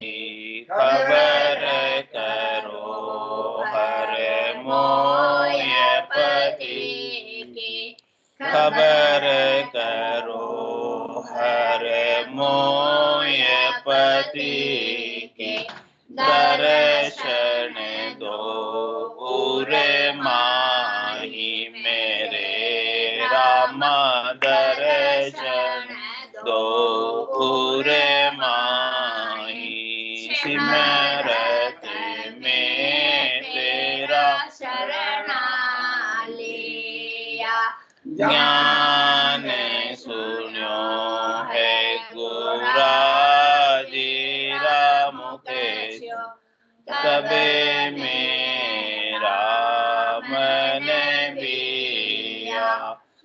खबर करो हर मोय पति की, खबर करो हर मोय पति की, दर्शन दो उरे माही मेरे राम, दर्शन दो उरे माही, सिमरत में तेरा शरणा लिया, ज्ञान सुन्यो है गुराजीरा मुकेशो, तबे मेरा मन बिया,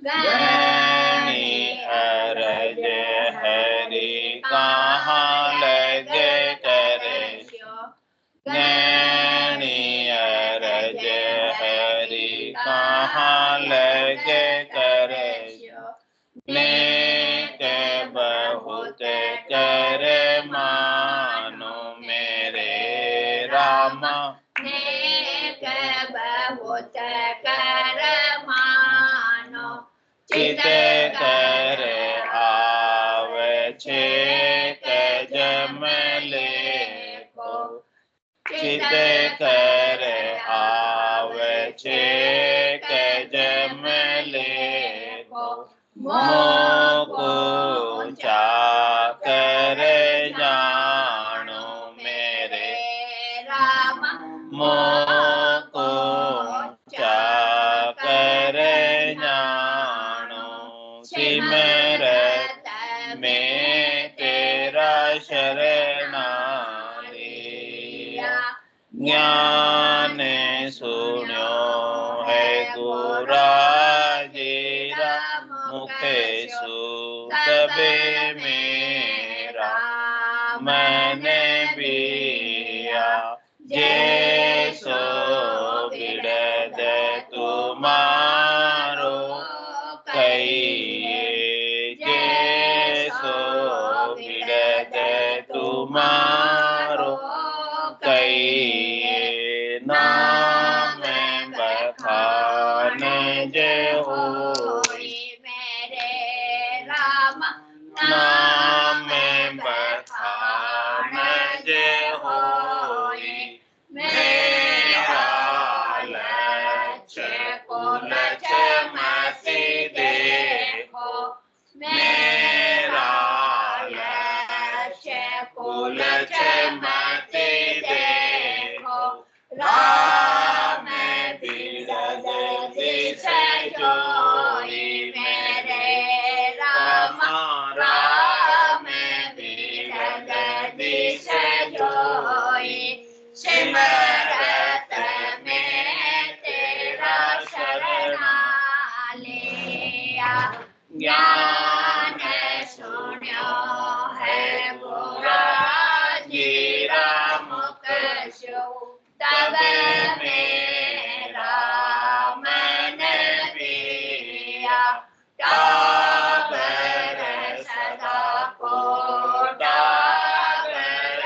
गैनी अरज हरि कहाँ लगे करे, गैनी अरज हरि कहाँ लगे करे, नेक बहुत कर मानो मेरे राम, नेक बहुत कर मानो, चित कर आवे छे जमले को, चित कर आवे छे जमले को, मोको चाकर जानो मेरे राम, मोको चाकर जानो, सिमरत में तेरा शरणा लिया, ज्ञान सुन्यो है गुराजीरा मुखेशु, तबे मेरा मन बिया, जैसो बिरद तुम्हारो कहिए, जैसो बिरद तुम्हारो कहिए, नाम बखान जे होई मेरे राम, नाम बखान जे होई मेरा लक्ष्य कुल मति देखो, मेरा लक्ष्य कुल मति देखो, राम बिरद दिश जोई मेरे राम, राम बिरद दिश जोई, सिमरत में तेरा शरणा लिया, ज्ञान सुन्यो है गुराजीरा मुकेशो, तब मेरा मन बिया, डागर सदा को डागर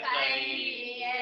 कहिए,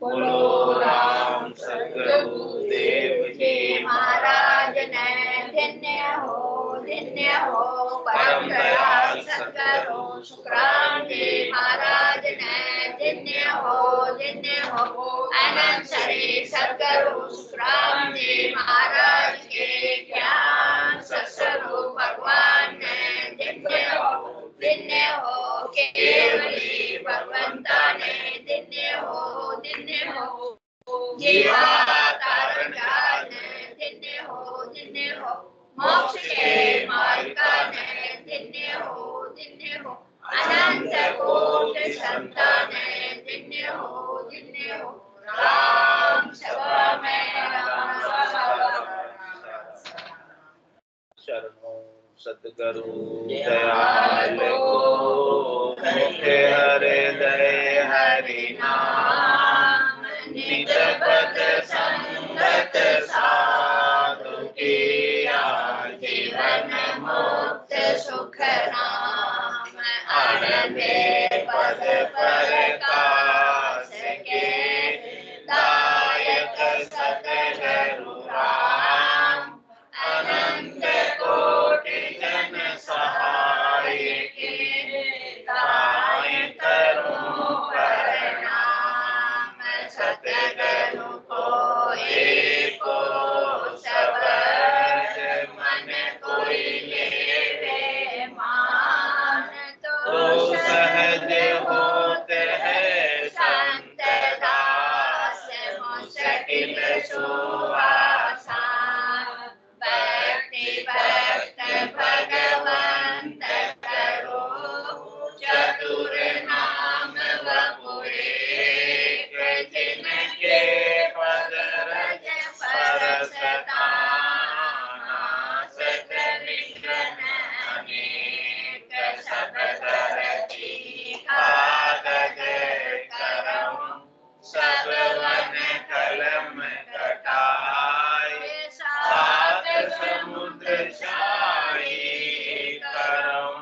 बोलो राम सतगुरुदेव जी महाराज ने धन्य हो परम दयाल सतगुरु सुखराम जी महाराज ने धन्य हो अनंत श्री सतगुरु सुखराम जी महाराज के ज्ञान सत्स्वरूप भगवान ने धन्य हो केवली भगवंता ने धन्य हो जीवा तारण ने धन्य हो मोक्ष के मार्ग ने धन्य हो अनंत कोटि संतान धन्य हो राम सभा में राम शरणों सतगुरु दयाल को मुखे हृदय हरि नाम निज पद संगत साधु की जीवन मुक्त सुख नाम अनंत पद प्रकाश के दायक सतगुरु राम अनंत कोटि जन सहाय के दाय करूं प्रणाम सतगुरु को एको शब्द मन कोई लेवे मान तो सहज होते हैं संत दास मुश्किल सुहासा भक्ति भक्त भगवंत करो चतुर नाम वपुरे जिनके पद रज परसता नासत विघ्न अनेक सब धरती कागज करम सब वन कलम कटाए सात समुद्र शाही करम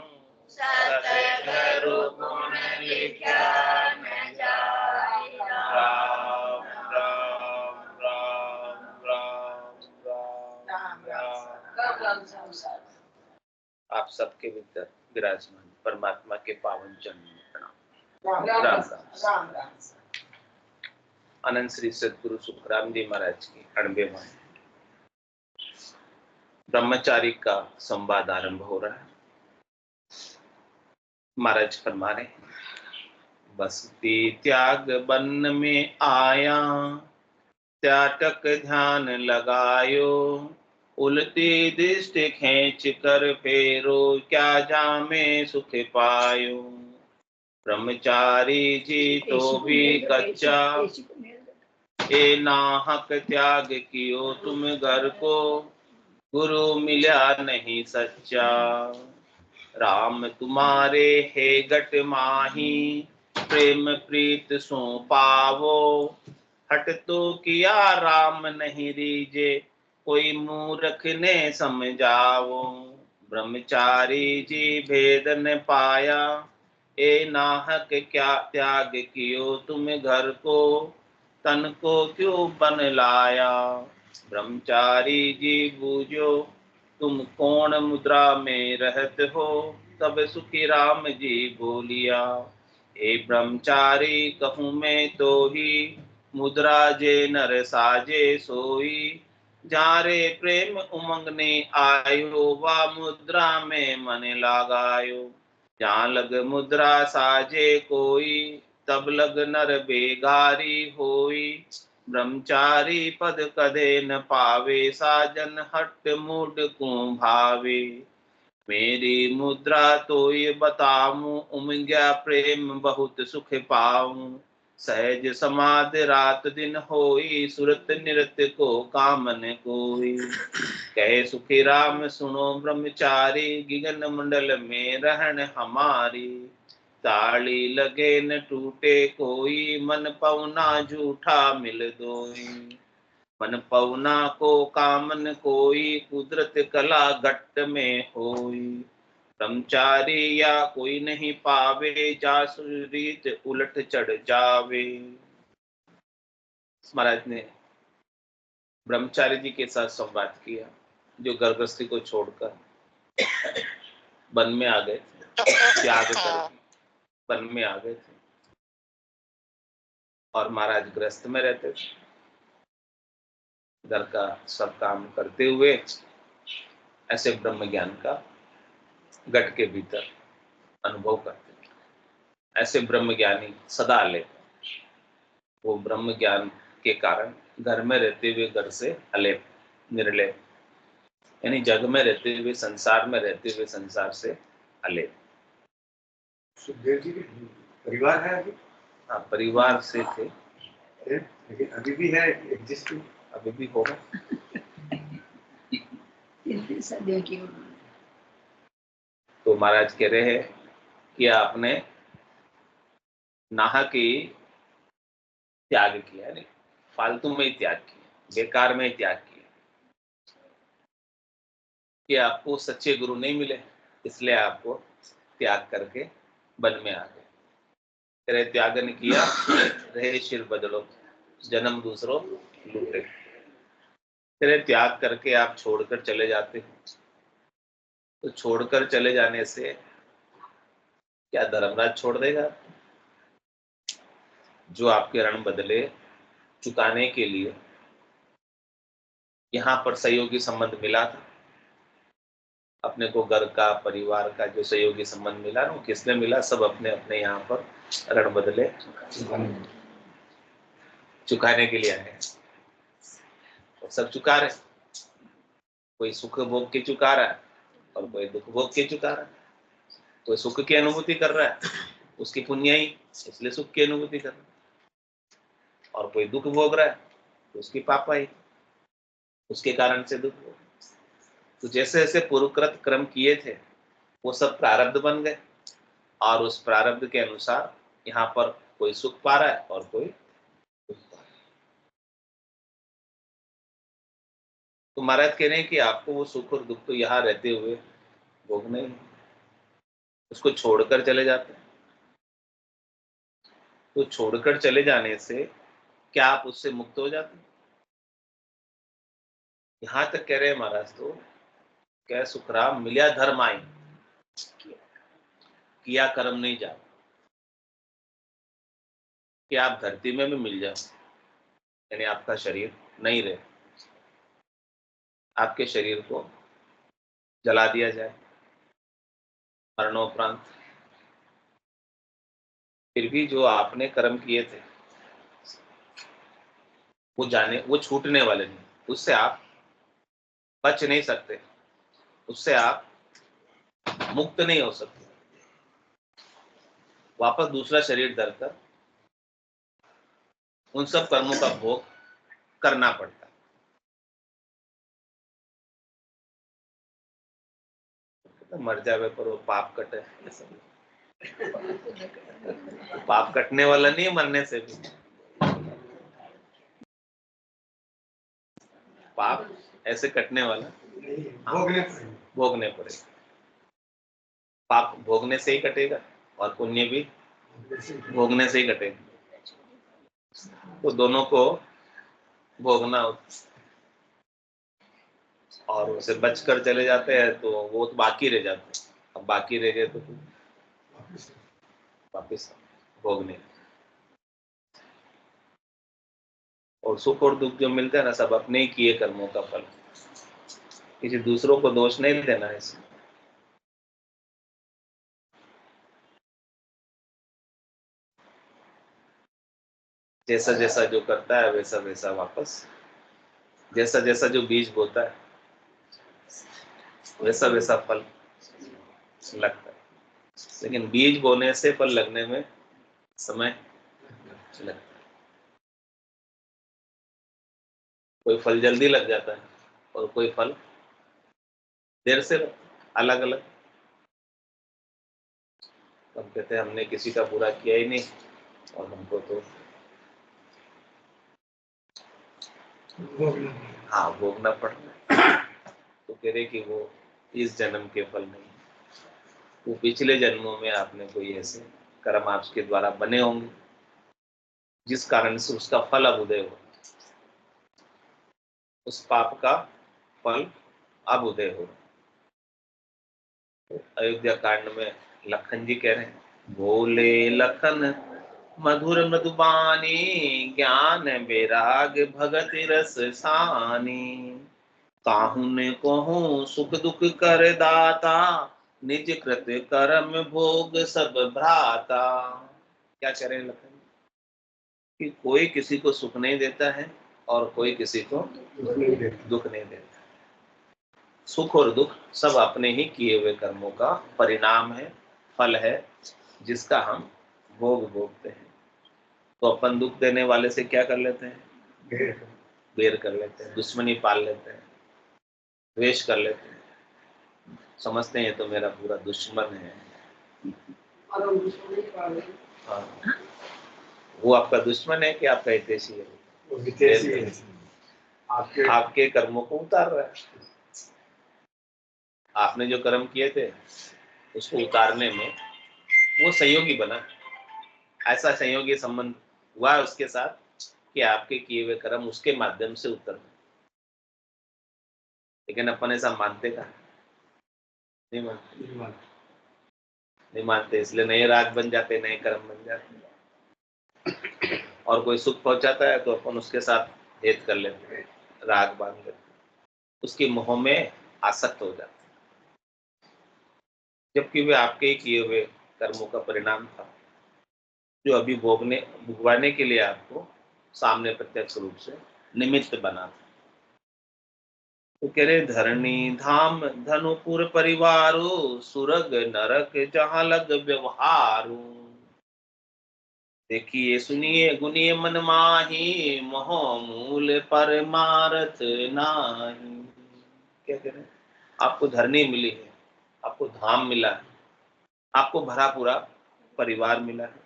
सतगुरु गुण लिखा न जाए राम राम राम राम राम राम। आप सबके भीतर विराजमान परमात्मा के पावन चरणों में प्रणाम। राम राम। अनंत श्री सतगुरु सुखराम जी महाराज की 98वां ब्रह्मचारी का संवाद आरंभ हो रहा है। महाराज फरमा रहे, बसती त्याग बन में आया, त्याटक ध्यान लगायो, उलटी दृष्टि खेच कर फेरो, क्या जामे सुख पायो। ब्रह्मचारी जी तो भी कच्चा, ए नाहक त्याग कियो तुम घर को, गुरु मिला नहीं सच्चा। राम तुम्हारे हे गट माही, प्रेम प्रीत सो पावो, हट तो किया राम नहीं रीजे, कोई मूर्ख ने समझावो। ब्रह्मचारी जी भेद न पाया, ए नाहक क्या त्याग कियो तुम घर को, तन को क्यों बन लाया। ब्रह्मचारी जी बूझो तुम कौन मुद्रा में रहत हो, तब सुखी राम जी बोलिया, ए ब्रह्मचारी कहूँ मैं तो ही, मुद्रा जे नर साजे सोई। जारे प्रेम उमंग ने आयो, वा मुद्रा में मन लगायो। जहाँ लग मुद्रा साजे कोई, तब लग नर बेगारी होई। ब्रह्मचारी पद कदे न पावे, साजन हट मूड को भावे। मेरी मुद्रा तो ये बताऊं, उमंग्या प्रेम बहुत सुख पाऊं। सहज समाधि रात दिन होई, सुरत निरत को कामन कोई। कहे सुखी राम सुनो ब्रह्मचारी, गिगन मंडल में रहन हमारी। ताली लगे न टूटे कोई, मन पवना झूठा मिल दोई। मन पवना को कामन कोई, कुदरत कला घट में होई। ब्रह्मचारी या कोई नहीं पावे, जासु रीत उलट चढ़ जावे। महाराज ने ब्रह्मचारी जी के साथ संवाद किया, जो गर्भस्थी को छोड़कर वन में आ गए थे, त्याग करके वन में आ गए थे, और महाराज गृहस्थ में रहते थे, घर का सब काम करते हुए ऐसे ब्रह्म ज्ञान का घट के भीतर अनुभव करते थे। ऐसे ब्रह्म ज्ञानी सदा ले, वो ब्रह्म ज्ञान के कारण घर में रहते हुए घर से अलेप, निर्लेप, यानी जग में रहते हुए, संसार में रहते हुए संसार से अलेप। सुखदेव जी के परिवार है अभी? हाँ, परिवार से थे, लेकिन अभी भी है एग्जिस्टिंग, अभी भी होगा। तो महाराज कह रहे हैं कि आपने नाहक ही त्याग किया, नहीं फालतू में ही त्याग किया, बेकार में ही त्याग किया, कि आपको सच्चे गुरु नहीं मिले, इसलिए आपको त्याग करके वन में आ गए। तेरे त्याग ने किया रहे सिर बदलो, जन्म दूसरों लूटे। तेरे त्याग करके आप छोड़कर चले जाते हो, तो छोड़कर चले जाने से क्या धर्मराज छोड़ देगा? जो आपके ऋण बदले चुकाने के लिए यहाँ पर सहयोगी संबंध मिला था, अपने को घर का, परिवार का जो सहयोगी संबंध मिला ना, वो किसने मिला? सब अपने अपने यहाँ पर ऋण बदले चुकाने के लिए आए, और सब चुका रहे। कोई सुख भोग के चुका रहा है और कोई दुख भोग के चुका रहा है। कोई सुख की अनुभूति कर रहा है, उसकी पुण्य ही, इसलिए सुख की अनुभूति कर रहा है, और कोई दुख भोग रहा है तो उसकी पापा ही, उसके कारण से दुख भोग। तो जैसे जैसे पूर्वकृत कर्म किए थे वो सब प्रारब्ध बन गए, और उस प्रारब्ध के अनुसार यहाँ पर कोई सुख पा रहा है और कोई दुख पा रहा है। तो महाराज कह रहे हैं कि आपको वो सुख और दुख तो यहाँ रहते हुए भोगने ही, उसको छोड़कर चले जाते हैं। तो छोड़कर चले जाने से क्या आप उससे मुक्त हो जाते हैं? यहां तक कह रहे हैं महाराज, तो क्या सुखराम मिलिया धर्म आई, किया कर्म नहीं जा, कि आप धरती में भी मिल जाओ, यानी आपका शरीर नहीं रहे, आपके शरीर को जला दिया जाए मरणोपरांत, फिर भी जो आपने कर्म किए थे वो छूटने वाले नहीं, उससे आप बच नहीं सकते, उससे आप मुक्त नहीं हो सकते। वापस दूसरा शरीर धरकर उन सब कर्मों का भोग करना पड़ता है। तो मर जावे पर वो पाप कटे, पाप कटने वाला नहीं, मरने से भी पाप ऐसे कटने वाला, भोगने पड़ेगा। पाप भोगने से ही कटेगा और पुण्य भी भोगने से ही कटेगा, तो दोनों को भोगना होता, और उसे बचकर चले जाते हैं तो वो तो बाकी रह जाते हैं। अब बाकी रह गए तो वापिस भोगने, और सुख और दुख जो मिलते हैं ना, सब अपने ही किए कर्मों का फल, किसी दूसरों को दोष नहीं देना है इसमें। जैसा जैसा जो करता है वैसा वैसा वापस, जैसा जैसा जो बीज बोता है वैसा वैसा फल लगता है। लेकिन बीज बोने से फल लगने में समय लगता है। कोई फल जल्दी लग जाता है और कोई फल देर से लगता है, अलग अलग। हम कहते हैं हमने किसी का बुरा किया ही नहीं और हमको तो हाँ भोगना पड़ रहा है। तो कह रहे कि वो इस जन्म के फल नहीं, वो पिछले जन्मों में आपने कोई ऐसे कर्म आपके द्वारा बने होंगे जिस कारण से उसका फल अब उदय हो। उस पाप का फल अब उदय हो। अयोध्या कांड में लखन जी कह रहे हैं, बोले लखन मधुर मधुबानी, ज्ञान वैराग भगत रस सानी, काहू ने कहूँ सुख दुख कर दाता, निज कृत कर्म भोग सब भ्राता। क्या कह रहे हैं लखन कि कोई किसी को सुख नहीं देता है और कोई किसी को दुख नहीं देता। सुख और दुख सब अपने ही किए हुए कर्मों का परिणाम है, फल है, जिसका हम भोग भोगते हैं। तो अपन दुख देने वाले से क्या कर लेते हैं? बैर कर लेते हैं, दुश्मनी पाल लेते हैं, द्वेष कर लेते हैं, समझते हैं तो मेरा पूरा दुश्मन है। हाँ, वो आपका दुश्मन है कि आपका हितैषी है? वो हितैषी है। आपके कर्मों को उतार रहा है। आपने जो कर्म किए थे उसको उतारने में वो सहयोगी बना। ऐसा सहयोगी संबंध हुआ उसके साथ कि आपके किए हुए कर्म उसके माध्यम से उतर गए। लेकिन अपन ऐसा मानते का नहीं मानते, इसलिए नए राग बन जाते, नए कर्म बन जाते। और कोई सुख पहुंचाता है तो अपन उसके साथ भेद कर लेते हैं, राग बांध लेते हैं, उसकी मोह में आसक्त हो जाते हैं, जबकि वे आपके ही किए हुए कर्मों का परिणाम था, जो अभी भुगवाने के लिए आपको सामने प्रत्यक्ष रूप से निमित्त बना था। तो कह रहे धरणी धाम धनुपुर परिवारो, सुरग नरक जहां लग व्यवहारो, देखिए सुनिए गुनिए मन माही, मोह मूल परमारथ नाही। क्या कह रहे हैं? आपको धरनी मिली है, आपको धाम मिला है, आपको भरा पूरा परिवार मिला है।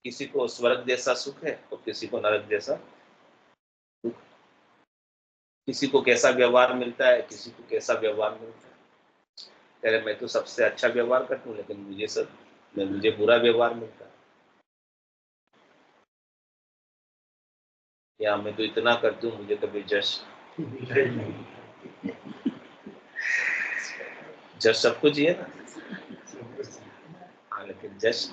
किसी को स्वर्ग जैसा सुख है और किसी को नरक जैसा सुख। किसी को कैसा व्यवहार मिलता है, किसी को कैसा व्यवहार मिलता है। कह रहे मैं तो सबसे अच्छा व्यवहार करता हूँ, लेकिन मुझे बुरा व्यवहार मिलता है। या मैं तो इतना करती हूँ, मुझे कभी जश सब कुछ ही है ना। हाँ, लेकिन जश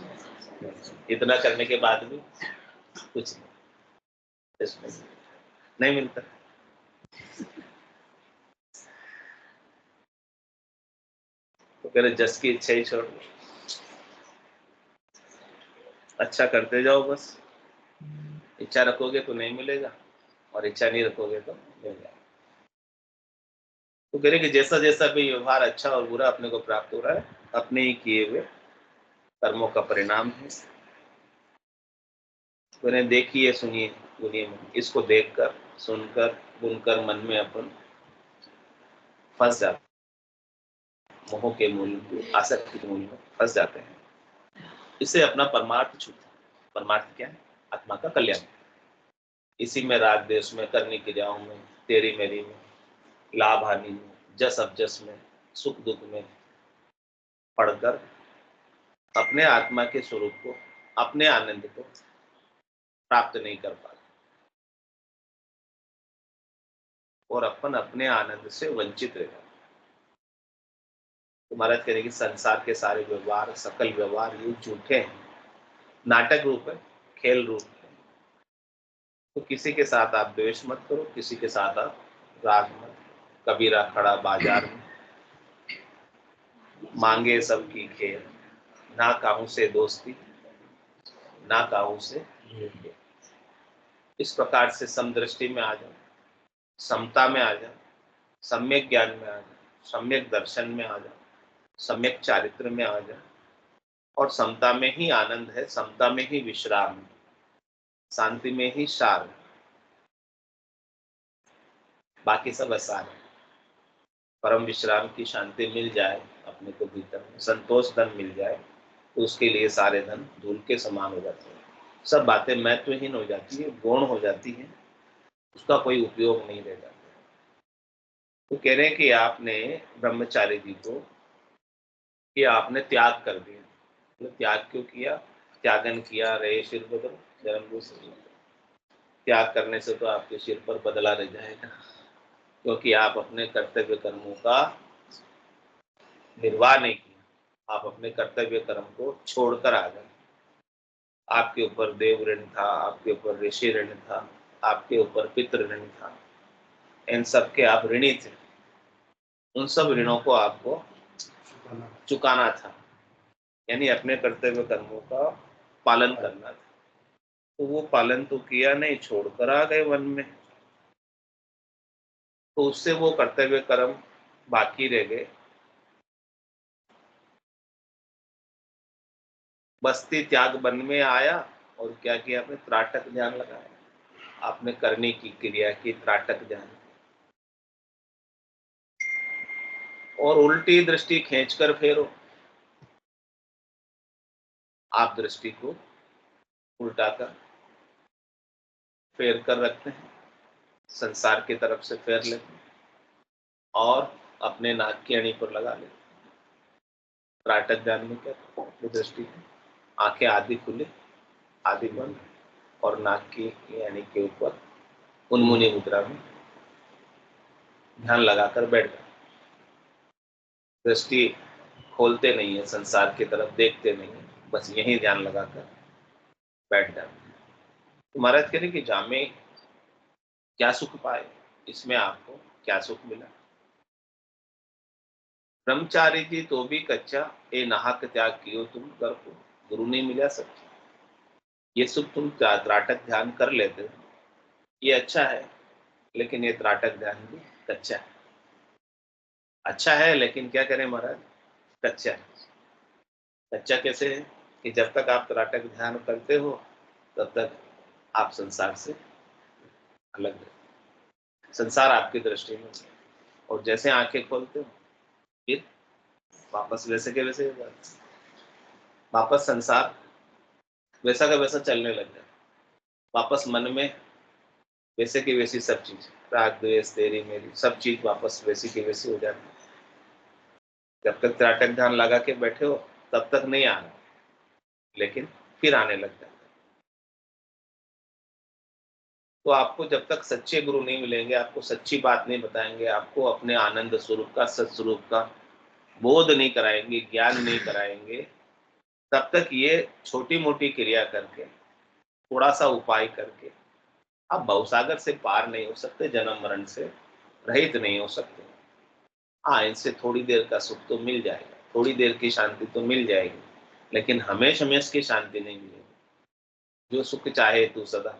इतना करने के बाद भी कुछ नहीं मिलता। तो कह रहे जस की इच्छा ही छोड़ दो, अच्छा करते जाओ बस। इच्छा रखोगे तो नहीं मिलेगा और इच्छा नहीं रखोगे तो मिल जाएगा। तो कह रहे कि जैसा जैसा भी व्यवहार अच्छा और बुरा अपने को प्राप्त हो रहा है, अपने ही किए हुए कर्मों का परिणाम है। तो इन्हें देखिए सुनिए गुनिए मन, इसको देखकर सुनकर बुनकर मन में अपन फंस जाते, मोह के मूल में, आसक्ति के मूल में फंस जाते हैं। इससे अपना परमार्थ छूटता है। परमार्थ क्या है? आत्मा का कल्याण। इसी में राग देश में, करनी क्रियाओं में, तेरी मेरी में, लाभ हानि में, जस अपजस में, सुख दुख में पढ़कर अपने आत्मा के स्वरूप को, अपने आनंद को प्राप्त नहीं कर पाते और अपन अपने आनंद से वंचित रह जाते। तो महाराज कह रहे कि संसार के सारे व्यवहार, सकल व्यवहार ये झूठे हैं, नाटक रूप है, खेल रूप है। तो किसी के साथ आप द्वेष मत करो, किसी के साथ आप राग मत। कबीरा खड़ा बाजार में, मांगे सबकी खेल, ना काहू से दोस्ती, ना काहू से। इस प्रकार से समदृष्टि में आ जाओ, समता में आ जाओ, सम्यक ज्ञान में आ जाओ, सम्यक दर्शन में आ जाओ, सम्यक चारित्र में आ जाओ। और समता में ही आनंद है, समता में ही विश्राम है, शांति में ही सार है, बाकी सब असार है। परम विश्राम की शांति मिल जाए अपने को भीतर में, संतोष धन मिल जाए, तो उसके लिए सारे धन धूल के समान हो जाते हैं। सब बातें महत्वहीन हो जाती है, गौण हो जाती है, उसका कोई उपयोग नहीं रह जाता। तो कह रहे हैं कि आपने ब्रह्मचारी जी को कि आपने त्याग कर दिया। तो त्याग क्यों किया? त्यागन किया रहे सिर बदल जन्म। त्याग करने से तो आपके सिर पर बदला रह जाएगा। क्योंकि आप अपने कर्तव्य कर्मों का निर्वाह नहीं किया, आप अपने कर्तव्य कर्म को छोड़कर आ गए। आपके ऊपर देव ऋण था, आपके ऊपर ऋषि ऋण था, आपके ऊपर पितृ ऋण था, इन सब के आप ऋणी थे। उन सब ऋणों को आपको चुकाना था, यानी अपने कर्तव्य कर्मों का पालन करना था। तो वो पालन तो किया नहीं, छोड़कर आ गए वन में, तो उससे वो कर्तव्य कर्म बाकी रह गए। बस्ती त्याग वन में आया और क्या किया आपने? त्राटक ध्यान लगाया, आपने करने की क्रिया की त्राटक ध्यान, और उल्टी दृष्टि खींचकर फेरो। आप दृष्टि को उल्टा कर फेर कर रखते हैं, संसार की तरफ से फेर लेते हैं और अपने नाक की अणी पर लगा लेते हैं। त्राटक ध्यान में क्या अपनी दृष्टि आंखें आधी खुले आधी बंद और नाक की अणी के ऊपर उन्मुनी मुद्रा में ध्यान लगाकर बैठ गए। दृष्टि खोलते नहीं है, संसार की तरफ देखते नहीं है, बस यही ध्यान लगाकर बैठ जाते हैं। तो महाराज कह रहे कि जामे क्या सुख पाए, इसमें आपको क्या सुख मिला? ब्रह्मचारी जी तो भी कच्चा, ए नाहक त्याग कियो तुम कर को, गुरु नहीं मिला सच्चा। ये सुख तुम त्राटक ध्यान कर लेते हो, ये अच्छा है, लेकिन ये त्राटक ध्यान भी कच्चा है। अच्छा है लेकिन क्या करें महाराज, कच्चा है। कच्चा कैसे है कि जब तक आप त्राटक ध्यान करते हो तब तक आप संसार से अलग रहते, संसार आपकी दृष्टि में, और जैसे आंखें खोलते हो फिर वापस वैसे के वैसे हो जाते, वापस संसार वैसा का वैसा चलने लग जाए, वापस मन में वैसे की वैसी सब चीज, राग द्वेष तेरी मेरी सब चीज वापस वैसी की वैसी हो जाती। जब तक त्राटक ध्यान लगा के बैठे हो तब तक नहीं आना, लेकिन फिर आने लग जाता। तो आपको जब तक सच्चे गुरु नहीं मिलेंगे, आपको सच्ची बात नहीं बताएंगे, आपको अपने आनंद स्वरूप का सत्स्वरूप का बोध नहीं कराएंगे, ज्ञान नहीं कराएंगे, तब तक ये छोटी मोटी क्रिया करके, थोड़ा सा उपाय करके आप भवसागर से पार नहीं हो सकते, जन्म मरण से रहित नहीं हो सकते। हाँ, इनसे थोड़ी देर का सुख तो मिल जाएगा, थोड़ी देर की शांति तो मिल जाएगी, लेकिन हमेश हमेश की शांति नहीं मिलेगी। जो सुख चाहे तू सदा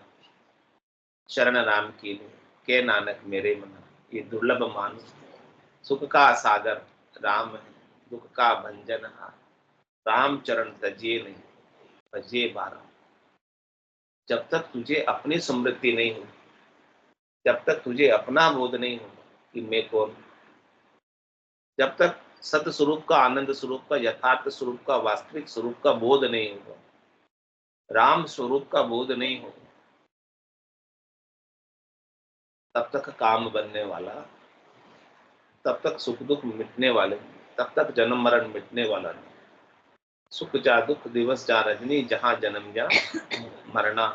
शरण राम की ले, के नानक मेरे मना, ये दुर्लभ मानुष। सुख का सागर राम है, दुख का भंजन हार, राम चरण तजिए नहीं, भजिए बारह। जब तक तुझे अपनी समृद्धि नहीं हो, जब तक तुझे अपना बोध नहीं होगा कि मैं कौन, जब तक सत स्वरूप का, आनंद स्वरूप का, यथार्थ स्वरूप का, वास्तविक स्वरूप का बोध नहीं होगा, राम स्वरूप का बोध नहीं होगा, तब तक काम बनने वाला, तब तक सुख दुख मिटने वाले, तब तक जन्म मरण मिटने वाला नहीं। सुख जा दुख दिवस जा रजनी, जहां जन्म जा मरना,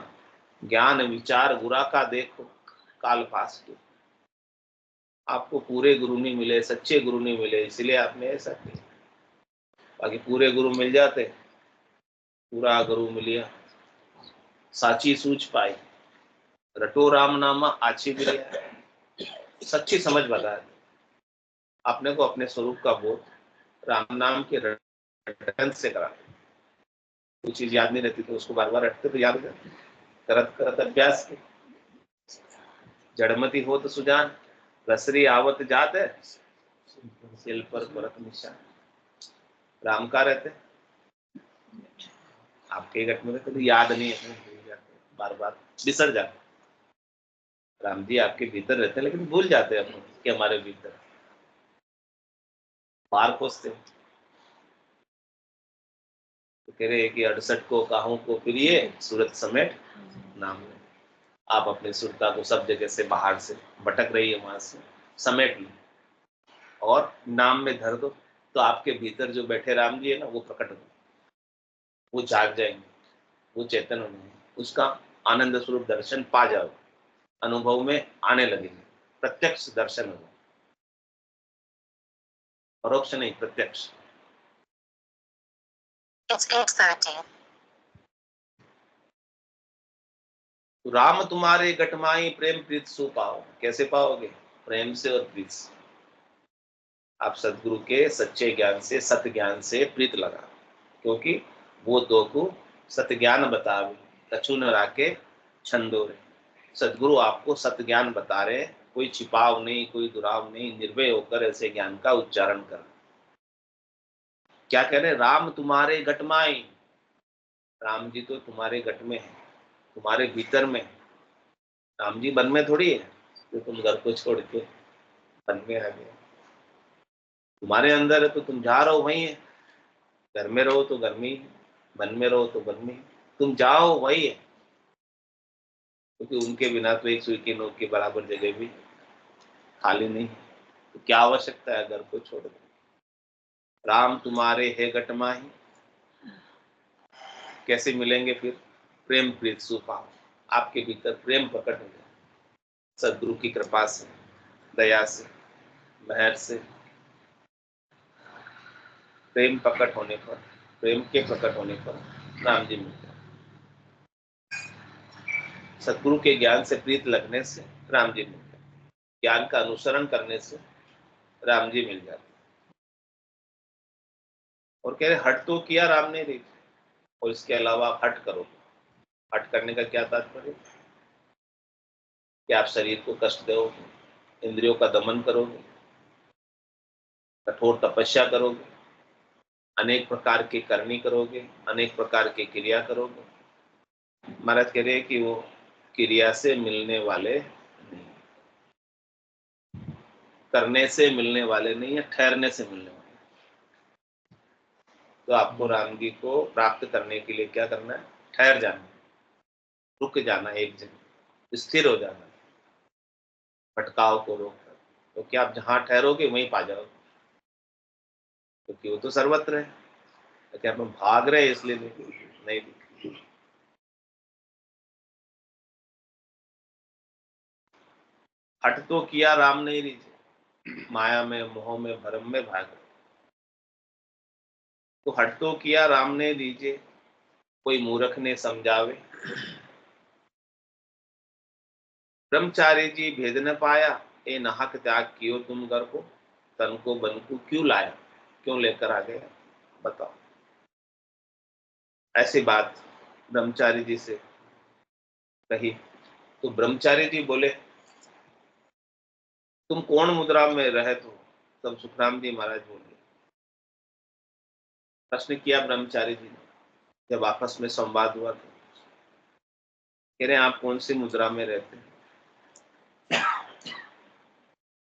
ज्ञान विचार गुरा का देखो काल पास के। आपको पूरे गुरु नहीं मिले, सच्चे गुरु नहीं मिले, इसलिए आपने ऐसा किया। बाकी पूरे गुरु मिल जाते, पूरा गुरु मिलिया, साची सूझ पाई, रटो राम नामा आची बिरिया, सच्ची समझ बता दी अपने को, अपने स्वरूप का बोध राम नाम के रटन से करा। कोई चीज याद नहीं रहती तो उसको बार बार रटते तो याद हो जाती, करत करत अभ्यास के। जड़मती हो तो सुजान, रसरी आवत जात है, सिल पर परत निशान। राम का रहते आपके घट में रहते तो याद नहीं है, बार बार बिसर जाते। राम जी आपके भीतर रहते हैं लेकिन भूल जाते हैं अपने कि हमारे भीतर बाहर खोजते। तो कह रहे कि 68 को काहू को प्रिय, सूरत समेट नाम में। आप अपनी सुरता को सब जगह से बाहर से भटक रही है वहां से समेट लो और नाम में धर दो, तो आपके भीतर जो बैठे राम जी है ना, वो प्रकट हो, वो जाग जाएंगे, वो चेतन होंगे, उसका आनंद स्वरूप दर्शन पा जाओ, अनुभव में आने लगेंगे। प्रत्यक्ष दर्शन हो, परोक्ष नहीं, प्रत्यक्ष। It's 8:30. तो राम तुम्हारे गटमाई प्रेम प्रीत सु पाओ। कैसे पाओगे? प्रेम से और प्रीत से। आप सदगुरु के सच्चे ज्ञान से, सत्य ज्ञान से प्रीत लगा, क्योंकि वो दो को सत्य ज्ञान बतावे, कछु न राके छंदो रे। सदगुरु आपको सत्य ज्ञान बता रहे, कोई छिपाव नहीं, कोई दुराव नहीं, निर्भय होकर ऐसे ज्ञान का उच्चारण कर। क्या कह रहे? राम तुम्हारे गटमाई। राम जी तो तुम्हारे गट में है, तुम्हारे भीतर में है। राम जी वन में थोड़ी है, तो तुम घर को छोड़ के वन में आ गए। तुम्हारे अंदर है तो तुम जा रहो वही है। घर में रहो तो घर में ही, वन में रहो तो वन में ही। तुम जाओ वही है, क्योंकि उनके बिना तो एक सुई की नोक के बराबर जगह भी खाली नहीं है। तो क्या आवश्यकता है घर को छोड़ दो। राम तुम्हारे है गटमाही। कैसे मिलेंगे फिर? प्रेम प्रीत सुपाओ। आपके भीतर प्रेम प्रकट हो जाए, सदगुरु की कृपा से, दया से, मेहर से। प्रेम प्रकट होने पर, प्रेम के प्रकट होने पर राम जी मिलते हैं। सदगुरु के ज्ञान से प्रीत लगने से राम जी मिलते हैं। ज्ञान का अनुसरण करने से राम जी मिल जाते हैं। और कह रहे हट तो किया राम ने रे, और इसके अलावा आप हट करोगे। हट करने का क्या तात्पर्य? कि आप शरीर को कष्ट दोगे, इंद्रियों का दमन करोगे, कठोर तपस्या करोगे, अनेक प्रकार की करनी करोगे, अनेक प्रकार की क्रिया करोगे। महाराज कह रहे हैं कि वो क्रिया से मिलने वाले नहीं, करने से मिलने वाले नहीं है, ठहरने से मिलने वाले। तो आपको राम जी को प्राप्त करने के लिए क्या करना है? ठहर जाना, रुक जाना, एक जगह स्थिर हो जाना, भटकाव को रोककर। तो क्या आप जहां ठहरोगे वहीं पा जाओगे, क्योंकि वो तो सर्वत्र है। तो क्या हम भाग रहे हैं इसलिए नहीं? हट तो किया राम नहीं रीझे, माया में मोह में भरम में भाग। तो हट तो किया राम ने दीजे, कोई मूर्ख ने समझावे। ब्रह्मचारी जी भेद न पाया, ए नाहक त्याग कियो तुम घर को, तन को बन को क्यों लाया, क्यों लेकर आ गया, बताओ। ऐसी बात ब्रह्मचारी जी से कही तो ब्रह्मचारी जी बोले तुम कौन मुद्रा में रहे तो? तब सुखराम जी महाराज बोले, प्रश्न किया ब्रह्मचारी जी ने जब आपस में संवाद हुआ तो। कह रहे आप कौन सी मुद्रा में रहते हैं?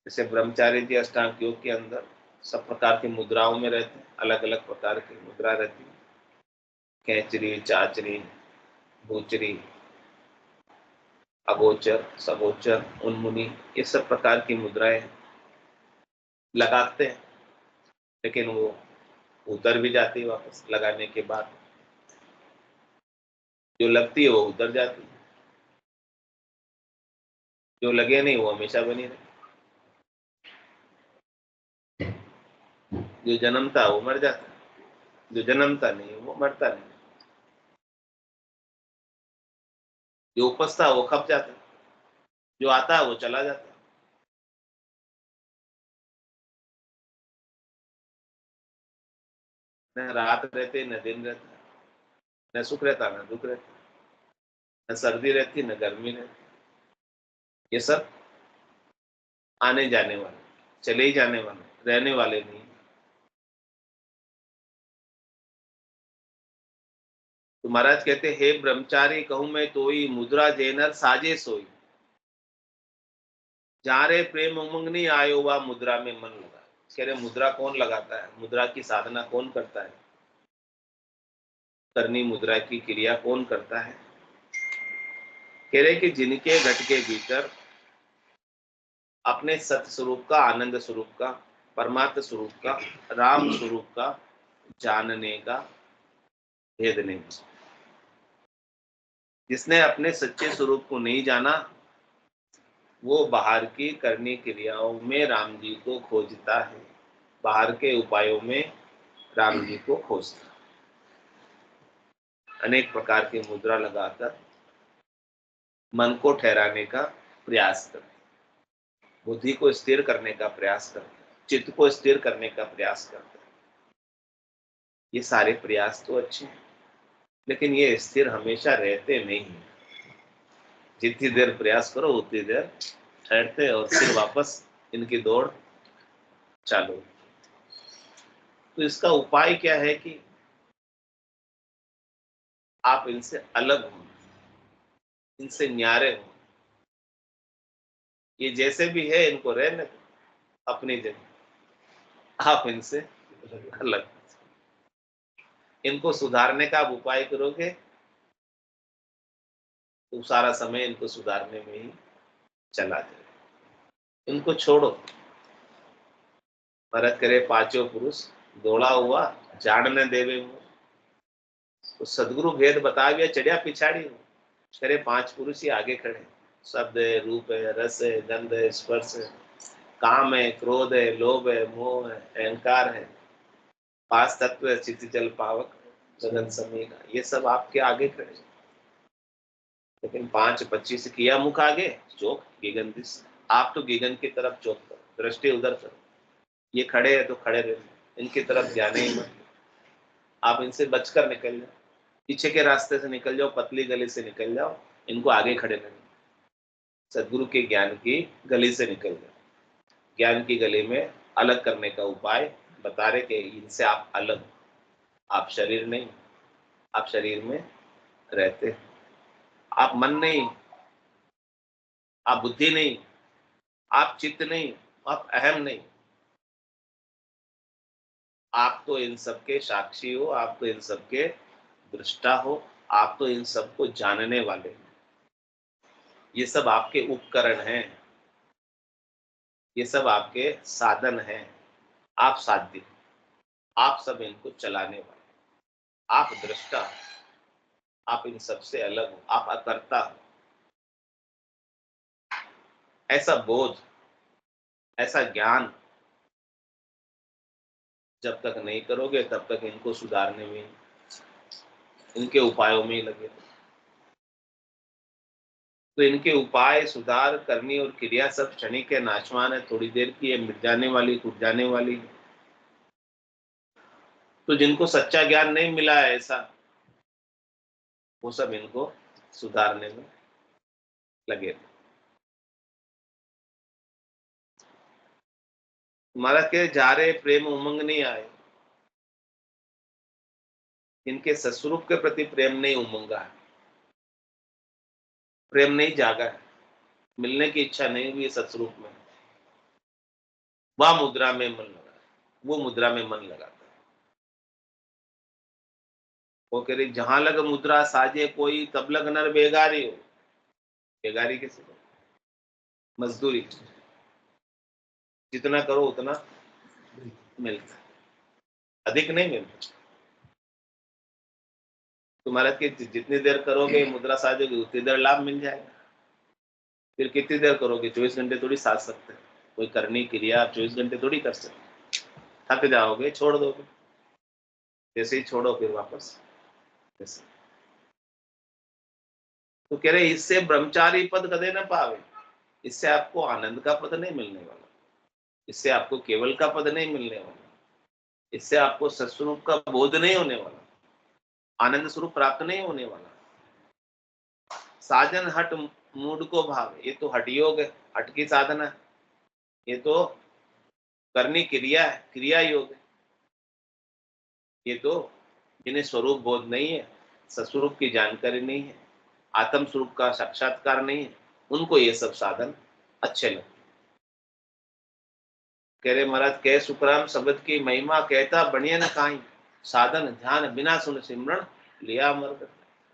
जैसे ब्रह्मचारी जी अष्टांग योग के अंदर सब प्रकार की मुद्राओं में रहते हैं, अलग अलग प्रकार की मुद्रा रहती है। कैचरी, चाचरी, भूचरी, अगोचर, सगोचर, उन्मुनी, ये सब प्रकार की मुद्राएं लगाते हैं, लेकिन वो उतर भी जाती है वापस लगाने के बाद। जो लगती है वो उतर जाती है, जो लगे नहीं वो हमेशा बनी रहे। जो जन्मता है वो मर जाता है, जो जन्मता नहीं वो मरता नहीं। जो उपजता है वो खप जाता है, जो आता है वो चला जाता है। न रात रहते न दिन रहता, न सुख रहता न दुख रहता, न सर्दी रहती न गर्मी रहती। ये सब आने जाने वाले, चले ही जाने वाले, रहने वाले नहीं। तो महाराज कहते हे ब्रह्मचारी कहूं मैं तोई, मुद्रा जेनर साजे सोई। जारे प्रेम उमंग नहीं आयो वा मुद्रा में मन लगा। कह रहे मुद्रा कौन लगाता है? मुद्रा की साधना कौन करता है? करनी मुद्रा की क्रिया कौन करता है? कह रहे कि जिनके घट के भीतर अपने सत्य स्वरूप का, आनंद स्वरूप का, परमात्म स्वरूप का, राम स्वरूप का जानने का भेद नहीं, जिसने अपने सच्चे स्वरूप को नहीं जाना वो बाहर की करनी क्रियाओं में राम जी को खोजता है, बाहर के उपायों में राम जी को खोजता है। अनेक प्रकार की मुद्रा लगाकर मन को ठहराने का प्रयास करते, बुद्धि को स्थिर करने का प्रयास करते, चित्त को स्थिर करने का प्रयास करते। ये सारे प्रयास तो अच्छे हैं, लेकिन ये स्थिर हमेशा रहते नहीं हैं। जितनी देर प्रयास करो उतनी देर ठहरते और फिर वापस इनकी दौड़ चालू। तो इसका उपाय क्या है कि आप इनसे अलग हो, इनसे न्यारे हो। ये जैसे भी है इनको रहने दो अपनी जगह, आप इनसे अलग। इनको सुधारने का आप उपाय करोगे तो सारा समय इनको सुधारने में ही चला जाए। इनको छोड़ो। भरत करे पांचों पुरुष दौड़ा हुआ जान देवे हो। तो सदगुरु भेद बता गया, चढ़िया पिछाड़ी हो। करे पांच पुरुष ही आगे खड़े, शब्द है, रूप है, रस है, गंध है, स्पर्श है, काम है, क्रोध है, लोभ है, मोह है, अहंकार है, पांच तत्व है, चित्त जल पावक गगन समीका, ये सब आपके आगे खड़े। लेकिन 5:25 किया मुख आगे चौक गिगन दिस। आप तो गिगन की तरफ चौक करो, दृष्टि उधर करो। ये खड़े हैं तो खड़े रहो, इनकी तरफ जाने ही मत। आप इनसे बचकर निकल जाओ, पीछे के रास्ते से निकल जाओ, पतली गली से निकल जाओ, इनको आगे खड़े रहना। सदगुरु के ज्ञान की गली से निकल जाओ। ज्ञान की गली में अलग करने का उपाय बता रहे कि इनसे आप अलग हो। आप शरीर नहीं, आप शरीर में रहते हैं। आप मन नहीं, आप बुद्धि नहीं, आप चित्त नहीं, आप अहम नहीं। आप तो इन सबके साक्षी हो, आप तो इन सबके दृष्टा हो, आप तो इन सबको जानने वाले हो। ये सब आपके उपकरण हैं, ये सब आपके साधन हैं। आप साध्य, आप सब इनको चलाने वाले, आप दृष्टा हो, आप इन सबसे अलग हो, आप अकर्ता हो। ऐसा बोध, ऐसा ज्ञान जब तक नहीं करोगे तब तक इनको सुधारने में, इनके उपायों में ही लगे। तो इनके उपाय सुधार करनी और क्रिया सब क्षणिक है, नाशवान है, थोड़ी देर की है, मिट जाने वाली, टूट जाने वाली है। तो जिनको सच्चा ज्ञान नहीं मिला है ऐसा, वो सब इनको सुधारने में लगे। तुम्हारा के जा रहे प्रेम उमंग नहीं आए, इनके सस्वरूप के प्रति प्रेम नहीं उमंगा है, प्रेम नहीं जागा है, मिलने की इच्छा नहीं हुई सत्स्वरूप में। वह मुद्रा में मन लगा, वो मुद्रा में मन लगाता है। वो कह रही जहां लग मुद्रा साजे कोई, तब लग नर बेगारी हो। बेगारी किसे, मजदूरी, जितना करो उतना मिलता है, अधिक नहीं मिलता। तुम्हारा कि जितनी देर करोगे मुद्रा साजोगे उतनी देर लाभ मिल जाएगा। फिर कितनी देर करोगे, 24 घंटे थोड़ी साध सकते। कोई करनी क्रिया आप 24 घंटे थोड़ी कर सकते। थक जाओगे, छोड़ दोगे। जैसे ही छोड़ो फिर वापस जैसे। तो कह रहे इससे ब्रह्मचारी पद कदे न पावे, इससे आपको आनंद का पद नहीं मिलने वाला, इससे आपको केवल का पद नहीं मिलने वाला, इससे आपको सत्स्वरूप का बोध नहीं होने वाला, आनंद स्वरूप प्राप्त नहीं होने वाला। साजन हट मूड को भाव, ये तो हठ योग है, हट की साधना है। ये तो करनी क्रिया है, क्रिया योग है। ये तो जिन्हें स्वरूप बोध नहीं है, सस्वरूप की जानकारी नहीं है, आत्म स्वरूप का साक्षात्कार नहीं है, उनको ये सब साधन अच्छे लगते। कह रहे महाराज कह सुखराम शब्द की महिमा कहता बढ़िया न काई, साधन ध्यान बिना सुन सिमरण लिया अमर।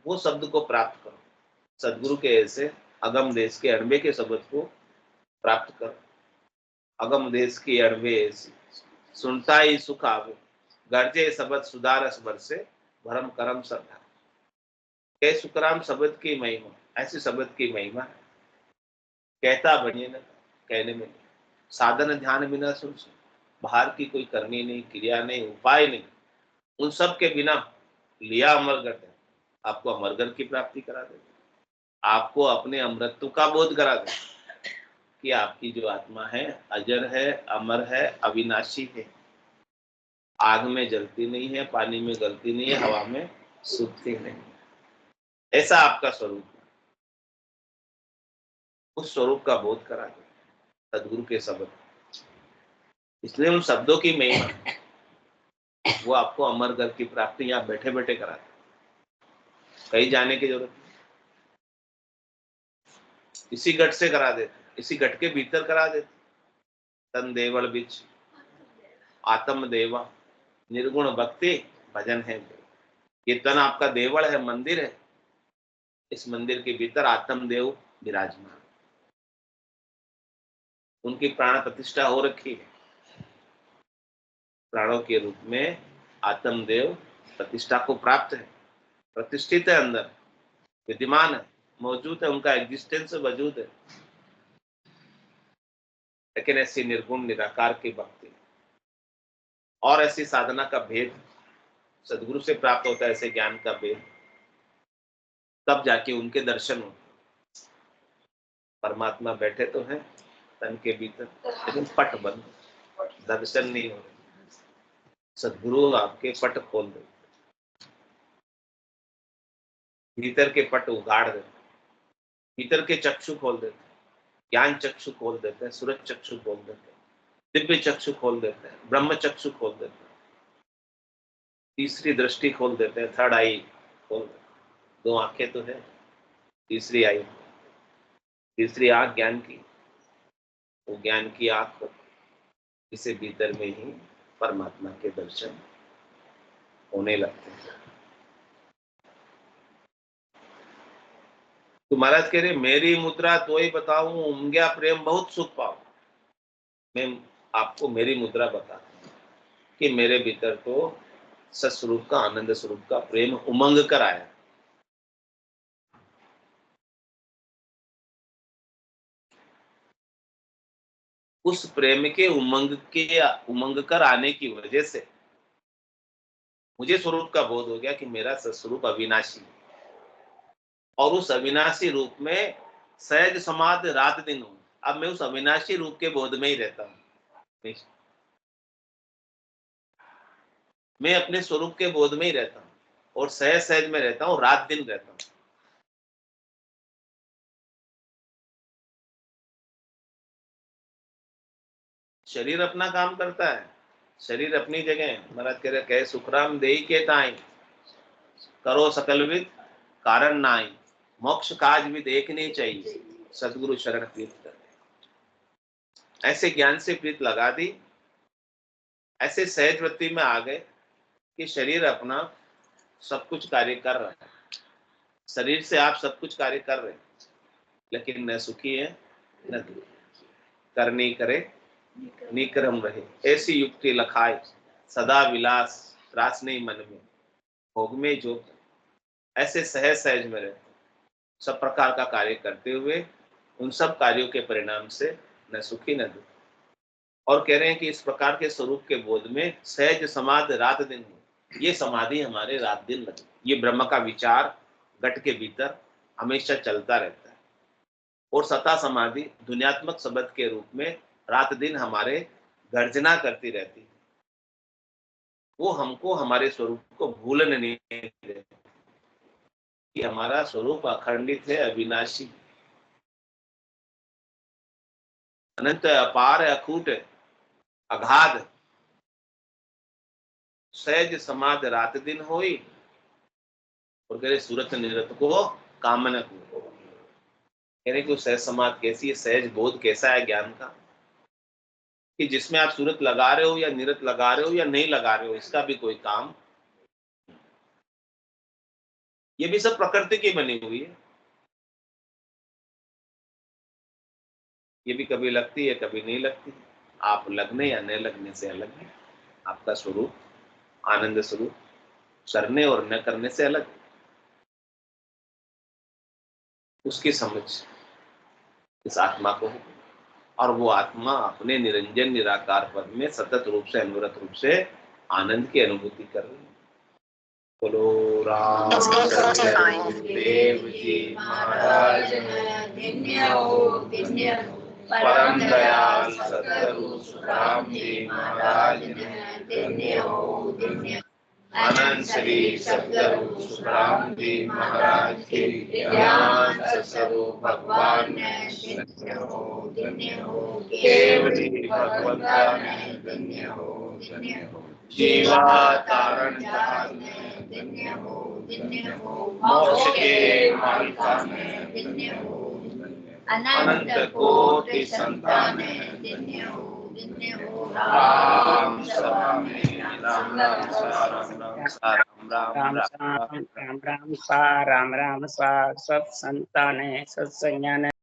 वो शब्द को प्राप्त करो, सदगुरु के ऐसे अगम देश के अड़बे के शब्द को प्राप्त करो। अगम देश की अड़बे ऐसी सुनता ही सुख आवे, गर्जे शब्द सुधारस बरसे भरम करम श्रद्धा। कह सुखराम शब्द की महिमा, ऐसी शब्द की महिमा है कहता बनिए न कहने में, साधन ध्यान बिना सुन सुन, बाहर की कोई करनी नहीं, क्रिया नहीं, उपाय नहीं, उन सब के बिना लिया अमरगढ़ है, आपको अमरगढ़ की प्राप्ति करा दे, आपको अपने अमृतत्व का बोध करा दे कि आपकी जो आत्मा है अजर है, अमर है, अविनाशी है, आग में जलती नहीं है, पानी में गलती नहीं है, हवा में सूखती नहीं, ऐसा आपका स्वरूप है। उस स्वरूप का बोध करा दे सदगुरु के शब्द, इसलिए उन शब्दों की महिमा, वो आपको अमरगढ़ की प्राप्ति यहाँ बैठे बैठे करा दे, कहीं जाने की जरूरत नहीं, इसी गढ़ से करा देते, इसी गढ़ के भीतर करा देते। तन देवल बिच आत्म देवा, निर्गुण भक्ति भजन है, ये तन आपका देवल है, मंदिर है, इस मंदिर के भीतर आत्म देव विराजमान, उनकी प्राण प्रतिष्ठा हो रखी है, प्राणों के रूप में आत्म देव प्रतिष्ठा को प्राप्त है, प्रतिष्ठित है, अंदर विद्यमान है, मौजूद है, उनका एग्जिस्टेंस वजूद है। लेकिन ऐसी निर्गुण निराकार की भक्ति और ऐसी साधना का भेद सदगुरु से प्राप्त होता है, ऐसे ज्ञान का भेद, तब जाके उनके दर्शन होते। परमात्मा बैठे तो हैं तन के भीतर, लेकिन पट बंद, दर्शन नहीं हो रहे। सदगुरु आपके पट खोल दे, भीतर के पट उगाड़ देते, भीतर के चक्षु खोल देते, ज्ञान चक्षु खोल देते हैं, सूरज चक्षु खोल देते हैं, दिव्य चक्षु खोल देते हैं, ब्रह्म चक्षु खोल देते हैं, तीसरी दृष्टि खोल देते हैं, थर्ड आई खोल देते हैं। दो आंखें तो है, तीसरी आई, तीसरी आंख ज्ञान की, वो ज्ञान की आंख हो, इसे भीतर में ही परमात्मा के दर्शन होने लगते हैं। तो महाराज कह रहे मेरी मुद्रा तो ही बताऊं, उमंग्या प्रेम बहुत सुख पाऊं। मैं आपको मेरी मुद्रा बताता हूं कि मेरे भीतर तो सस्वरूप का, आनंद स्वरूप का प्रेम उमंग कर आया। उस प्रेम के उमंग कर आने की वजह से मुझे स्वरूप का बोध हो गया कि मेरा सस्वरूप अविनाशी है, और उस अविनाशी रूप में सहज समाध रात दिन हूं। अब मैं उस अविनाशी रूप के बोध में ही रहता हूं, मैं अपने स्वरूप के बोध में ही रहता हूं और सहज सहज में रहता हूं, रात दिन रहता हूं। शरीर अपना काम करता है, शरीर अपनी जगह है। महाराज कह रहे कहे सुखराम देई के ताई, करो सकलविद कारण नाई, मोक्ष काज भी देखनी चाहिए, सदगुरु शरण प्रीत कर। ऐसे ज्ञान से प्रीत लगा दी, ऐसे सहज वृत्ति में आ गए कि शरीर अपना सब कुछ कार्य कर रहा है, शरीर से आप सब कुछ कार्य कर रहे हैं, लेकिन न सुखी है न दुखी, करनी करे निक्रम रहे, ऐसी युक्ति लखाए, सदा विलास त्रास नहीं मन में, भोग में जो ऐसे सहज सहज में रहते, सब प्रकार का कार्य करते हुए उन सब कार्यों के परिणाम से न सुखी न दुखी। और कह रहे हैं कि इस प्रकार के स्वरूप के बोध में सहज समाधि रात दिन हो, ये समाधि हमारे रात दिन लगे, ये ब्रह्म का विचार घट के भीतर हमेशा चलता रहता है, और सता समाधि दुनियात्मक शब्द के रूप में रात दिन हमारे गर्जना करती रहती है। वो हमको हमारे स्वरूप को भूलने नहीं देती कि हमारा स्वरूप अखंडित है, अविनाशी, अनंत, अपार, अकूट, अगाध, सहज समाध रात दिन होई, और कह रहे सूरत निरत को कामना को। कह रहे कि सहज समाध कैसी है, सहज बोध कैसा है ज्ञान का, कि जिसमें आप सूरत लगा रहे हो या निरत लगा रहे हो या नहीं लगा रहे हो, इसका भी कोई काम, ये भी सब प्रकृति की बनी हुई है, ये भी कभी लगती है कभी नहीं लगती, आप लगने या न लगने से अलग है। आपका स्वरूप आनंद स्वरूप करने और न करने से अलग, उसकी समझ, इस आत्मा को, और वो आत्मा अपने निरंजन निराकार पद में सतत रूप से अनवरत रूप से आनंद की अनुभूति कर रही है। बोलो राम सत्यदेव जी महाराज, परम दयाल सतगुरु सुखराम जी महाराज, अनंत श्री सतगुरु सुखराम जी महाराज की ज्ञान स्वरूप भगवान ने केवली भगवंता ने धन्य हो, जीवा तारण मोक्ष के मालिका ने अनंत कोटि संतान राम सभा में राम राम राम राम सा राम राम सा सब संतान सत्संज्ञान